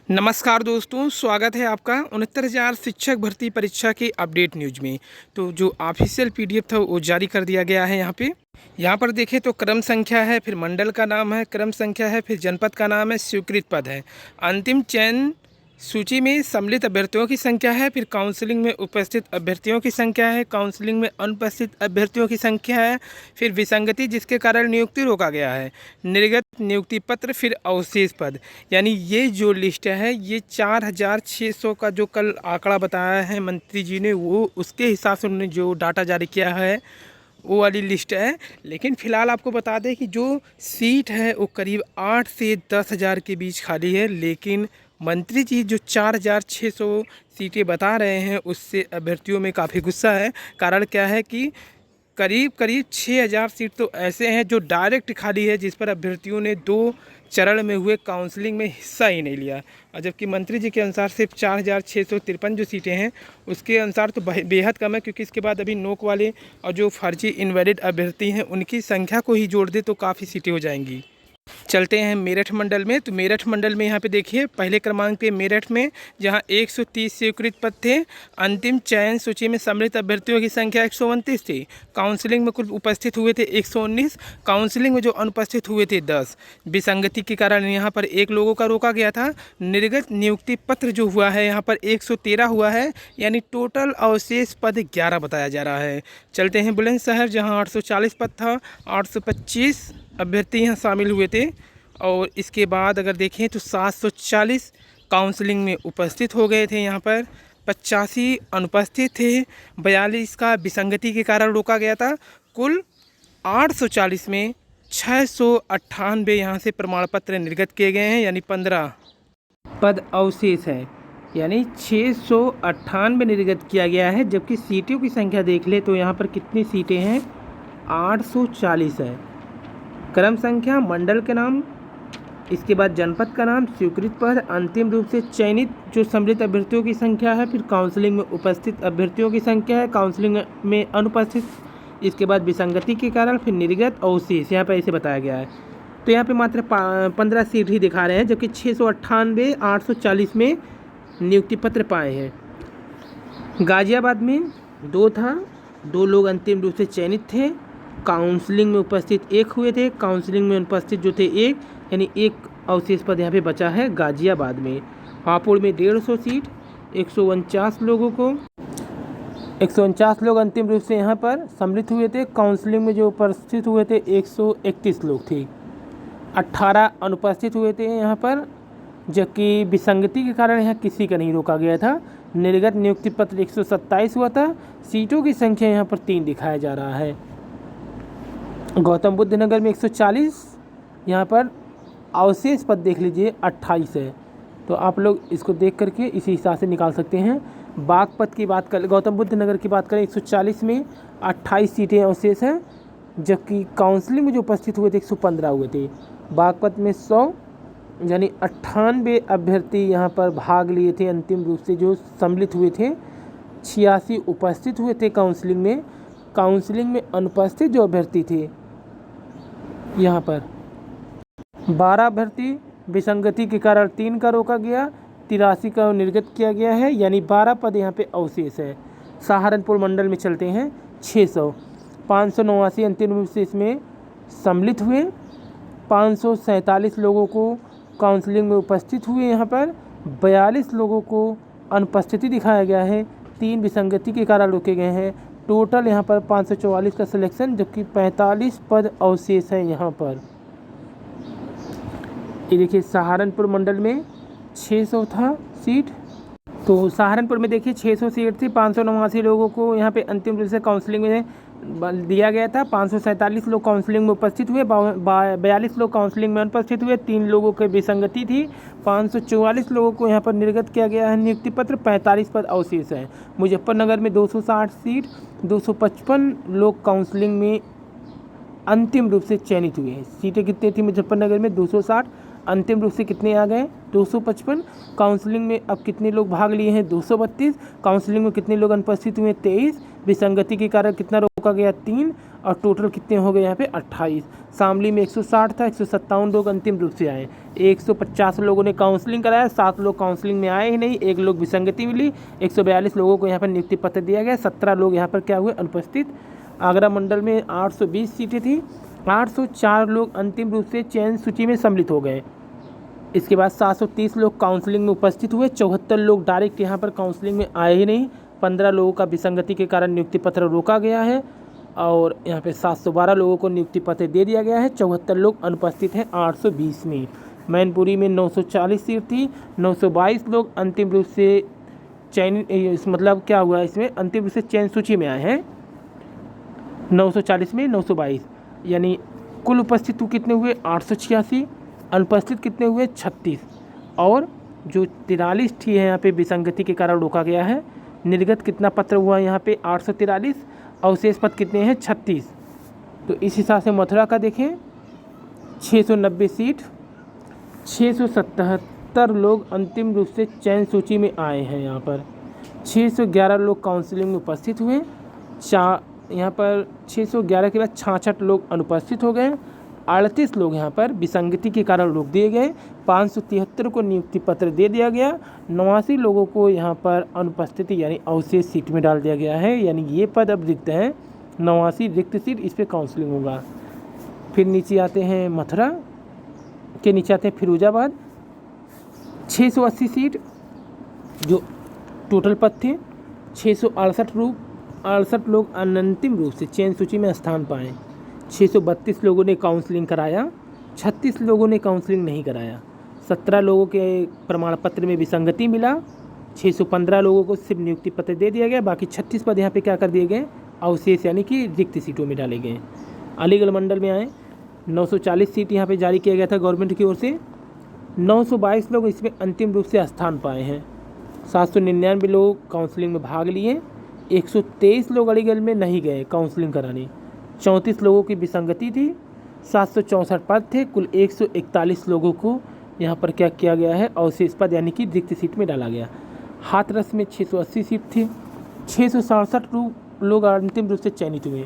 नमस्कार दोस्तों, स्वागत है आपका 69,000 शिक्षक भर्ती परीक्षा की अपडेट न्यूज में। तो जो ऑफिशियल पीडीएफ था वो जारी कर दिया गया है। यहाँ पर देखें तो क्रम संख्या है, फिर मंडल का नाम है, क्रम संख्या है, फिर जनपद का नाम है, स्वीकृत पद है, अंतिम चयन सूची में सम्मिलित अभ्यर्थियों की संख्या है, फिर काउंसलिंग में उपस्थित अभ्यर्थियों की संख्या है, काउंसलिंग में अनुपस्थित अभ्यर्थियों की संख्या है, फिर विसंगति जिसके कारण नियुक्ति रोका गया है, निर्गत नियुक्ति पत्र, फिर अवशेष पद। यानी ये जो लिस्ट है ये 4,600 का जो कल आंकड़ा बताया है मंत्री जी ने, वो उसके हिसाब से उन्होंने जो डाटा जारी किया है वो वाली लिस्ट है। लेकिन फ़िलहाल आपको बता दें कि जो सीट है वो करीब 8 से 10,000 के बीच खाली है। लेकिन मंत्री जी जो 4,600 सीटें बता रहे हैं उससे अभ्यर्थियों में काफ़ी गुस्सा है। कारण क्या है कि करीब 6,000 सीट तो ऐसे हैं जो डायरेक्ट खाली है, जिस पर अभ्यर्थियों ने 2 चरण में हुए काउंसलिंग में हिस्सा ही नहीं लिया। और जबकि मंत्री जी के अनुसार सिर्फ 4,653 जो सीटें हैं उसके अनुसार तो बेहद कम है, क्योंकि इसके बाद अभी नोक वाले और जो फर्जी इनवैलिड अभ्यर्थी हैं उनकी संख्या को ही जोड़ दे तो काफ़ी सीटें हो जाएंगी। चलते हैं मेरठ मंडल में। तो मेरठ मंडल में यहाँ पे देखिए पहले क्रमांक पे मेरठ में जहाँ 130 स्वीकृत पद थे, अंतिम चयन सूची में सम्मिलित अभ्यर्थियों की संख्या 129 थी। काउंसलिंग में कुल उपस्थित हुए थे 119, काउंसलिंग में जो अनुपस्थित हुए थे 10। विसंगति के कारण यहाँ पर 1 लोगों का रोका गया था। निर्गत नियुक्ति पत्र जो हुआ है यहाँ पर 113 हुआ है, यानी टोटल अवशेष पद 11 बताया जा रहा है। चलते हैं बुलंदशहर जहाँ 840 पद था, 825 अभ्यर्थी यहाँ शामिल हुए थे। और इसके बाद अगर देखें तो 740 काउंसलिंग में उपस्थित हो गए थे, यहाँ पर 85 अनुपस्थित थे, 42 का विसंगति के कारण रोका गया था। कुल 840 में 698 यहाँ से प्रमाण पत्र निर्गत किए गए हैं, यानी 15 पद अवशेष है, यानी 698 निर्गत किया गया है। जबकि सीटों की संख्या देख ले तो यहाँ पर कितनी सीटें हैं, 840 है। क्रम संख्या, मंडल के नाम, इसके बाद जनपद का नाम, स्वीकृत पद, अंतिम रूप से चयनित जो सम्मिलित अभ्यर्थियों की संख्या है, फिर काउंसलिंग में उपस्थित अभ्यर्थियों की संख्या है, काउंसलिंग में अनुपस्थित, इसके बाद विसंगति के कारण, फिर निर्गत अवशेष यहाँ पर ऐसे बताया गया है। तो यहाँ पे मात्र 15 सीट ही दिखा रहे हैं, जबकि 698 840 में नियुक्ति पत्र पाए हैं। गाजियाबाद में 2 था, 2 लोग अंतिम रूप से चयनित थे, काउंसलिंग में उपस्थित 1 हुए थे, काउंसलिंग में उपस्थित जो थे 1, यानी 1 अवशेष पद यहाँ पे बचा है गाजियाबाद में। हापुड़ में 150 सीट, 149 लोगों को 149 लोग अंतिम रूप से यहाँ पर सम्मिलित हुए थे। काउंसलिंग में जो उपस्थित हुए थे 131 लोग थे, 18 अनुपस्थित हुए थे यहाँ पर, जबकि विसंगति के कारण यहाँ किसी का नहीं रोका गया था। निर्गत नियुक्ति पत्र 127 हुआ था। सीटों की संख्या यहाँ पर 3 दिखाया जा रहा है। गौतम बुद्ध नगर में 140, यहाँ पर अवशेष पद देख लीजिए 28 है। तो आप लोग इसको देख करके इसी हिसाब से निकाल सकते हैं। बागपत की बात कर, गौतम बुद्ध नगर की बात करें 140 में 28 सीटें अवशेष हैं, जबकि काउंसलिंग में जो उपस्थित हुए थे 115 हुए थे। बागपत में 100, यानी 98 अभ्यर्थी यहाँ पर भाग लिए थे अंतिम रूप से जो सम्मिलित हुए थे। 86 उपस्थित हुए थे काउंसलिंग में। काउंसलिंग में अनुपस्थित जो अभ्यर्थी थे यहाँ पर 12 अभ्यर्थी, विसंगति के कारण 3 का रोका गया, 83 का निर्गत किया गया है, यानी 12 पद यहाँ पे अवशेष है। सहारनपुर मंडल में चलते हैं 600, 589 अंतिम रूप से इसमें सम्मिलित हुए, 547 लोगों को काउंसलिंग में उपस्थित हुए, यहाँ पर 42 लोगों को अनुपस्थिति दिखाया गया है, 3 विसंगति के कारण रोके गए हैं। टोटल यहाँ पर 544 का सिलेक्शन, जबकि 45 पद अवशेष है यहाँ पर। ये देखिए सहारनपुर मंडल में 600 था सीट, तो सहारनपुर में देखिए 600 सीट थी, 589 लोगों को यहाँ पे अंतिम रूप से काउंसलिंग में दिया गया था। 547 लोग काउंसलिंग में उपस्थित हुए, 42 लोग काउंसलिंग में अनुपस्थित हुए, 3 लोगों की विसंगति थी, 544 लोगों को यहाँ पर निर्गत किया गया है नियुक्ति पत्र, 45 पद अवशेष है। मुजफ्फरनगर में 260 सीट, 255 लोग काउंसलिंग में अंतिम रूप से चयनित हुए हैं। सीटें कितनी थी मुजफ्फरनगर में? 260, अंतिम रूप से कितने आ गए? 255। काउंसलिंग में अब कितने लोग भाग लिए हैं? 232। काउंसलिंग में कितने लोग अनुपस्थित हुए? 23। विसंगति के कारण कितना रोका गया 3, और टोटल कितने हो गए यहाँ पे 28। शामली में 160 था, 157 लोग अंतिम रूप से आए। 150 लोगों ने काउंसलिंग कराया, 7 लोग काउंसलिंग में आए ही नहीं, 1 लोग विसंगति मिली। 142 लोगों को यहाँ पर नियुक्ति पत्र दिया गया, 17 लोग यहाँ पर क्या हुए अनुपस्थित। आगरा मंडल में 820 सीटें थी, 804 लोग अंतिम रूप से चयन सूची में सम्मिलित हो गए। इसके बाद 730 लोग काउंसलिंग में उपस्थित हुए, 74 लोग डायरेक्ट यहाँ पर काउंसलिंग में आए ही नहीं। 15 लोगों का विसंगति के कारण नियुक्ति पत्र रोका गया है, और यहाँ पे 712 लोगों को नियुक्ति पत्र दे दिया गया है। 74 लोग अनुपस्थित हैं 820 में। मैनपुरी में 940 सीट थी, 922 लोग अंतिम रूप से चयन, मतलब क्या हुआ इसमें, अंतिम रूप से चयन सूची में आए हैं। 940 में 922, यानी कुल उपस्थित कितने हुए 886, अनुपस्थित कितने हुए 36, और जो 43 थी है यहाँ पे विसंगति के कारण रोका गया है। निर्गत कितना पत्र हुआ यहाँ पे 843, अवशेष पद कितने हैं 36। तो इस हिसाब से मथुरा का देखें 690 सीट, 677 लोग अंतिम रूप से चयन सूची में आए हैं। यहाँ पर 611 लोग काउंसलिंग में उपस्थित हुए, यहाँ पर 611 के बाद 66 लोग अनुपस्थित हो गए, 38 लोग यहाँ पर विसंगति के कारण रोक दिए गए, 573 को नियुक्ति पत्र दे दिया गया, 89 लोगों को यहाँ पर अनुपस्थिति यानी अवशेष सीट में डाल दिया गया है, यानी ये पद अब रिक्त हैं, 89 रिक्त सीट, इस पर काउंसलिंग होगा। फिर नीचे आते हैं मथुरा के नीचे आते हैं फिरोजाबाद, 680 सीट जो टोटल पद थे, 668 लोग अंतिम रूप से चयन सूची में स्थान पाए। 632 लोगों ने काउंसलिंग कराया, 36 लोगों ने काउंसलिंग नहीं कराया। 17 लोगों के प्रमाण पत्र में विसंगति मिला, 615 लोगों को सिर्फ नियुक्ति पत्र दे दिया गया, बाकी 36 पद यहाँ पे क्या कर दिए गए अवशेष यानी कि रिक्त सीटों में डाले गए। अलीगढ़ मंडल में आए 940 सीट यहाँ पे जारी किया गया था गवर्नमेंट की ओर से, 922 लोग इसमें अंतिम रूप से स्थान पाए हैं। 799 लोग काउंसलिंग में भाग लिए, 123 लोग अलीगढ़ में नहीं गए काउंसलिंग कराने, 34 लोगों की विसंगति थी, 764 पद थे, कुल 141 लोगों को यहाँ पर क्या किया गया है अवशेष पद यानी कि रिक्त सीट में डाला गया। हाथरस में 680 सीट थी, 667 लोग अंतिम रूप से चयनित हुए,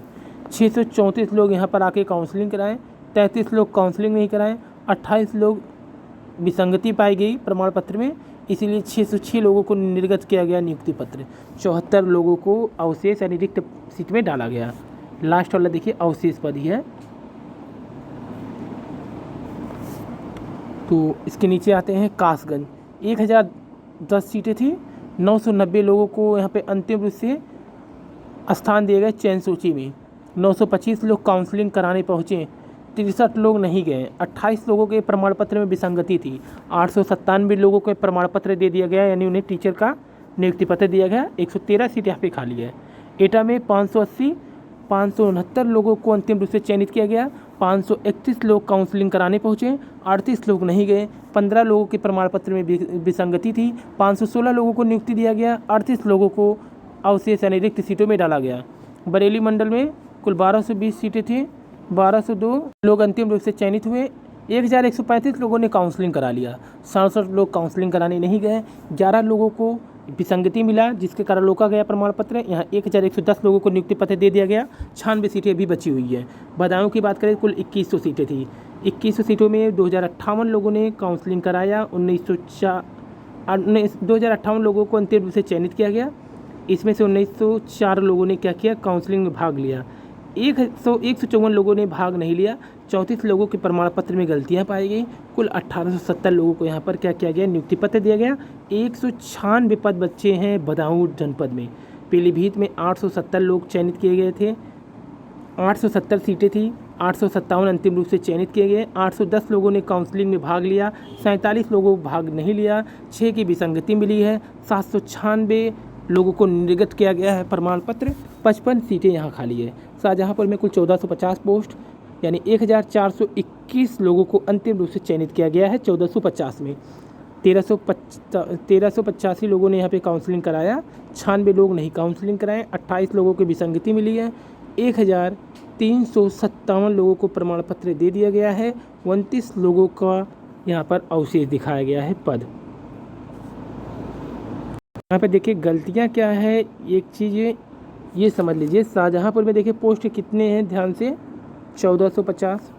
634 लोग यहाँ पर आके काउंसलिंग कराएं, 33 लोग काउंसलिंग नहीं कराएं, 28 लोग विसंगति पाई गई प्रमाण पत्र में, इसीलिए 606 लोगों को निर्गत किया गया नियुक्ति पत्र, 74 लोगों को अवशेष यानी रिक्त सीट में डाला गया। लास्ट वाला देखिए अवशेष पद ही है। तो इसके नीचे आते हैं कासगंज, 1010 सीटें थी, 990 लोगों को यहाँ पे अंतिम रूप से स्थान दिए गए चयन सूची में, 925 लोग काउंसलिंग कराने पहुँचे, 63 लोग नहीं गए, 28 लोगों के प्रमाण पत्र में विसंगति थी, 897 लोगों को प्रमाण पत्र दे दिया गया यानी उन्हें टीचर का नियुक्ति पत्र दिया गया। 113 सीट यहाँ पे खाली है। एटा में 569 लोगों को अंतिम रूप से चयनित किया गया, 531 लोग काउंसलिंग कराने पहुँचे, 38 लोग नहीं गए, 15 लोगों के प्रमाण पत्र में विसंगति थी, 516 लोगों को नियुक्ति दिया गया, 38 लोगों को अवशेष यानी रिक्त सीटों में डाला गया। बरेली मंडल में कुल 1220 सीटें थी, 1202 लोग अंतिम रूप से चयनित हुए, 1135 लोगों ने काउंसलिंग करा लिया, 67 लोग काउंसलिंग कराने नहीं गए, 11 लोगों को विसंगति मिला जिसके कारण रोका गया प्रमाण पत्र। यहाँ 1110 लोगों को नियुक्ति पत्र दे दिया गया, 96 सीटें अभी बची हुई है। बदायूं की बात करें कुल 2100 सीटें थी, 2100 सीटों में 2058 लोगों ने काउंसलिंग कराया, 2058 लोगों को अंतिम रूप से चयनित किया गया, इसमें से 1904 लोगों ने क्या किया काउंसलिंग में भाग लिया, 154 लोगों ने भाग नहीं लिया, 34 लोगों के प्रमाण पत्र में गलतियां पाई गई, कुल 1870 लोगों को यहाँ पर क्या किया गया नियुक्ति पत्र दिया गया। 196 पद बच्चे हैं बदायूं जनपद में। पीलीभीत में 870 लोग चयनित किए गए थे, 870 सीटें थी, 857 अंतिम रूप से चयनित किए गए, 810 लोगों ने काउंसलिंग में भाग लिया, 47 लोगों को भाग नहीं लिया, 6 की विसंगति मिली है, 796 लोगों को निर्गत किया गया है प्रमाण पत्र, 55 सीटें यहाँ खाली है। शाहजहाँपुर में कुल 1450 पोस्ट यानी 1421 लोगों को अंतिम रूप से चयनित किया गया है 1450 में। 1385 लोगों ने यहाँ पे काउंसलिंग कराया, 96 लोग नहीं काउंसलिंग कराए, 28 लोगों की विसंगति मिली है, 1357 लोगों को प्रमाण पत्र दे दिया गया है, 29 लोगों का यहाँ पर अवशेष दिखाया गया है पद। यहाँ पे देखिए गलतियाँ क्या है, एक चीज़ ये समझ लीजिए। शाहजहाँपुर में देखिए पोस्ट कितने हैं ध्यान से, 1450।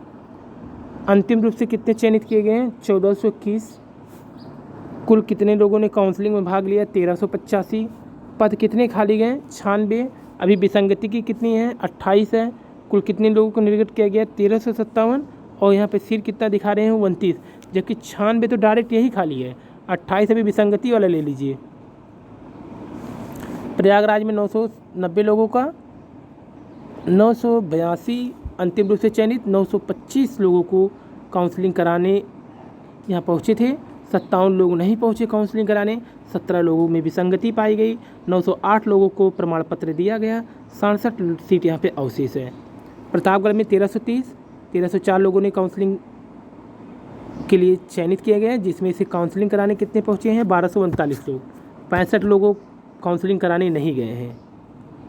अंतिम रूप से कितने चयनित किए गए हैं, 1421। कुल कितने लोगों ने काउंसलिंग में भाग लिया, 1385। पद कितने खाली गए, 96। अभी विसंगति की कितनी है, 28 है। कुल कितने लोगों को निर्गत किया गया, 1357। और यहाँ पे सीट कितना दिखा रहे हैं, 29। जबकि 96 तो डायरेक्ट यही खाली है, 28 अभी विसंगति वाला ले लीजिए। प्रयागराज में 990 लोगों का 982 अंतिम रूप से चयनित, 925 लोगों को काउंसलिंग कराने यहाँ पहुँचे थे, 57 लोग नहीं पहुँचे काउंसलिंग कराने, 17 लोगों में विसंगति पाई गई, 908 लोगों को प्रमाण पत्र दिया गया, 67 सीट यहाँ पे अवशेष है। प्रतापगढ़ में 1330, 1304 लोगों ने काउंसलिंग के लिए चयनित किया गया, जिसमें से काउंसलिंग कराने कितने पहुँचे हैं, 1239 लोग। 65 लोगों काउंसलिंग कराने नहीं गए हैं।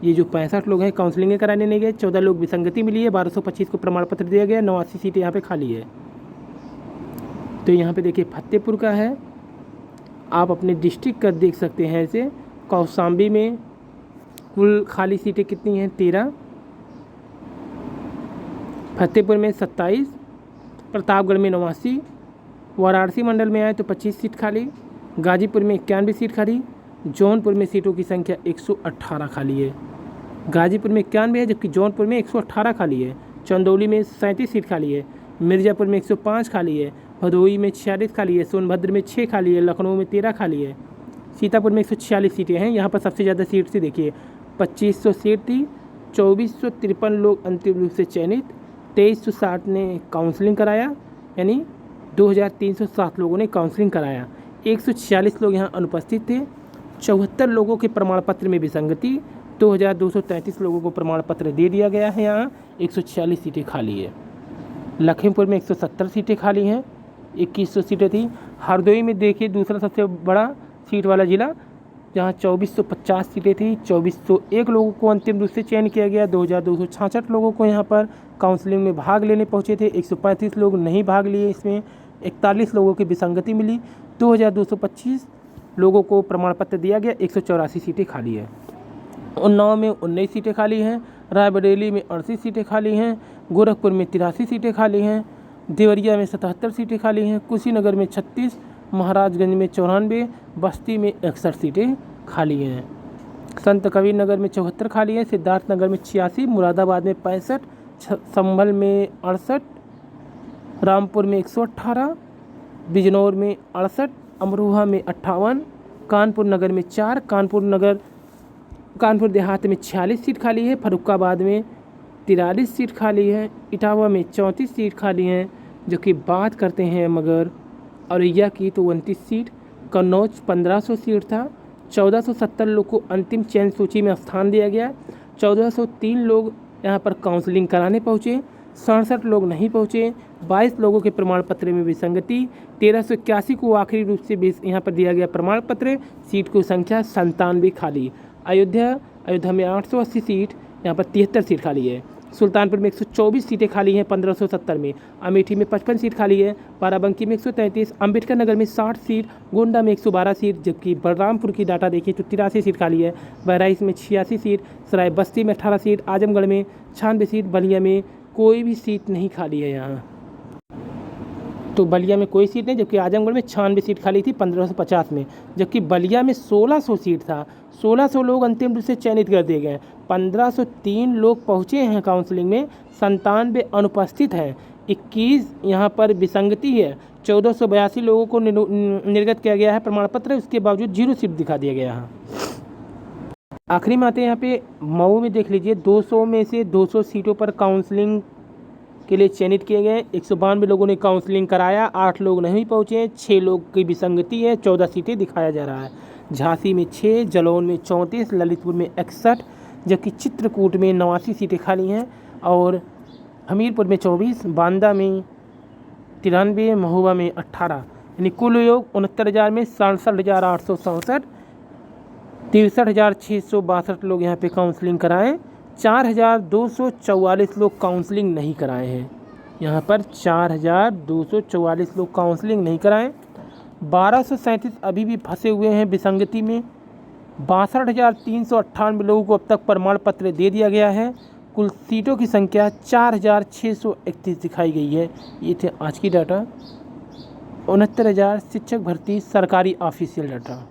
ये जो 65 लोग हैं काउंसलिंग कराने नहीं गए, 14 लोग विसंगति मिली है, 1225 को प्रमाण पत्र दिया गया, 89 सीटें यहाँ पे खाली है। तो यहाँ पे देखिए फतेहपुर का है, आप अपने डिस्ट्रिक्ट का देख सकते हैं। ऐसे कौशाम्बी में कुल खाली सीटें कितनी हैं, 13। फतेहपुर में 27, प्रतापगढ़ में 89, वाराणसी मंडल में आए तो 25 सीट खाली, गाजीपुर में 91 सीट खाली, जौनपुर में सीटों की संख्या 118 खाली है। गाजीपुर में 91 है, जबकि जौनपुर में 118 खाली है। चंदौली में 37 सीट खाली है, मिर्ज़ापुर में 105 खाली है, भदोही में 46 खाली है, सोनभद्र में 6 खाली है, लखनऊ में 13 खाली है, सीतापुर में 146 सीटें हैं। यहाँ पर सबसे ज़्यादा सीट थी, देखिए 2500 सीट थी, 2453 लोग अंतिम रूप से चयनित, 2360 ने काउंसलिंग कराया, यानी 2307 लोगों ने काउंसलिंग कराया। 146 लोग यहाँ अनुपस्थित थे, 74 लोगों के प्रमाण पत्र में विसंगति, 2233 लोगों को प्रमाण पत्र दे दिया गया है। यहाँ 146 सीटें खाली है। लखीमपुर में 170 सीटें खाली हैं, 2100 सीटें थी। हरदोई में देखिए दूसरा सबसे बड़ा सीट वाला ज़िला, जहाँ 2450 सीटें थी, 2401 लोगों को अंतिम रूप से चयन किया गया, 2266 लोगों को यहाँ पर काउंसलिंग में भाग लेने पहुँचे थे, 135 लोग नहीं भाग लिए, इसमें 41 लोगों की विसंगति मिली, 2225 लोगों को प्रमाण पत्र दिया गया, 184 सीटें खाली है। उन्नाव में 19 सीटें खाली हैं, रायबरेली में 38 सीटें खाली हैं, गोरखपुर में 83 सीटें खाली हैं, देवरिया में 77 सीटें खाली हैं, कुशीनगर में 36, महाराजगंज में 94, बस्ती में 61 सीटें खाली हैं। संत कबीर नगर में 74 खाली है, सिद्धार्थनगर में 86, मुरादाबाद में 65, संभल में 68, रामपुर में 118, बिजनौर में 68, अमरोहा में 58, कानपुर नगर में 4, कानपुर देहात में 46 सीट खाली है, फर्रुखाबाद में 43 सीट खाली है, इटावा में 34 सीट खाली हैं। जो कि बात करते हैं मगर औरैया की तो 29 सीट, कन्नौज 1500 सीट था, 1470 लोग को अंतिम चयन सूची में स्थान दिया गया, 1403 लोग यहाँ पर काउंसलिंग कराने पहुँचे, 67 लोग नहीं पहुँचे, 22 लोगों के प्रमाण पत्र में विसंगति, 1381 को आखिरी रूप से यहाँ पर दिया गया प्रमाण पत्र, सीट की संख्या 97 खाली। अयोध्या में 880 सीट, यहाँ पर 73 सीट खाली है। सुल्तानपुर में 124 सीटें खाली हैं 1570 में, अमेठी में 55 सीट खाली है, बाराबंकी में 133, अम्बेडकर नगर में 60 सीट, गोंडा में 112 सीट, जबकि बलरामपुर की डाटा देखिए तो 83 सीट खाली है, बहराइच में 86 सीट, सराय बस्ती में 18 सीट, आजमगढ़ में 96 सीट, बलिया में कोई भी सीट नहीं खाली है। यहाँ तो बलिया में कोई सीट नहीं, जबकि आजमगढ़ में 96 सीट खाली थी 1550 में, जबकि बलिया में 1600 सीट था, 1600 लोग अंतिम रूप से चयनित कर दिए गए, 1503 लोग पहुँचे हैं काउंसलिंग में, 97 अनुपस्थित हैं, 21 यहाँ पर विसंगति है, 1482 लोगों को निर्गत किया गया है प्रमाण पत्र, उसके बावजूद 0 सीट दिखा दिया गया है। आखिरी में आते हैं यहाँ पे मऊ में, देख लीजिए 200 में से 200 सीटों पर काउंसलिंग के लिए चयनित किए गए, 192 लोगों ने काउंसलिंग कराया, 8 लोग नहीं पहुँचे, 6 लोग की विसंगति है, 14 सीटें दिखाया जा रहा है। झांसी में 6, जलौन में 34, ललितपुर में 61, जबकि चित्रकूट में 89 सीटें खाली हैं, और हमीरपुर में 24, बांदा में 93, महोबा में 18, यानी कुल योग 69,000 में 67,867, 63,662 लोग यहाँ पे काउंसलिंग कराएँ, 4,244 लोग काउंसलिंग नहीं कराए हैं। यहाँ पर 4,244 लोग काउंसलिंग नहीं कराएं, 1237 अभी भी फंसे हुए हैं विसंगति में, 62,398 लोगों को अब तक प्रमाण पत्र दे दिया गया है। कुल सीटों की संख्या 4,631 दिखाई गई है। ये थे आज की डाटा। 69,000 शिक्षक भर्ती सरकारी ऑफिशियल डाटा।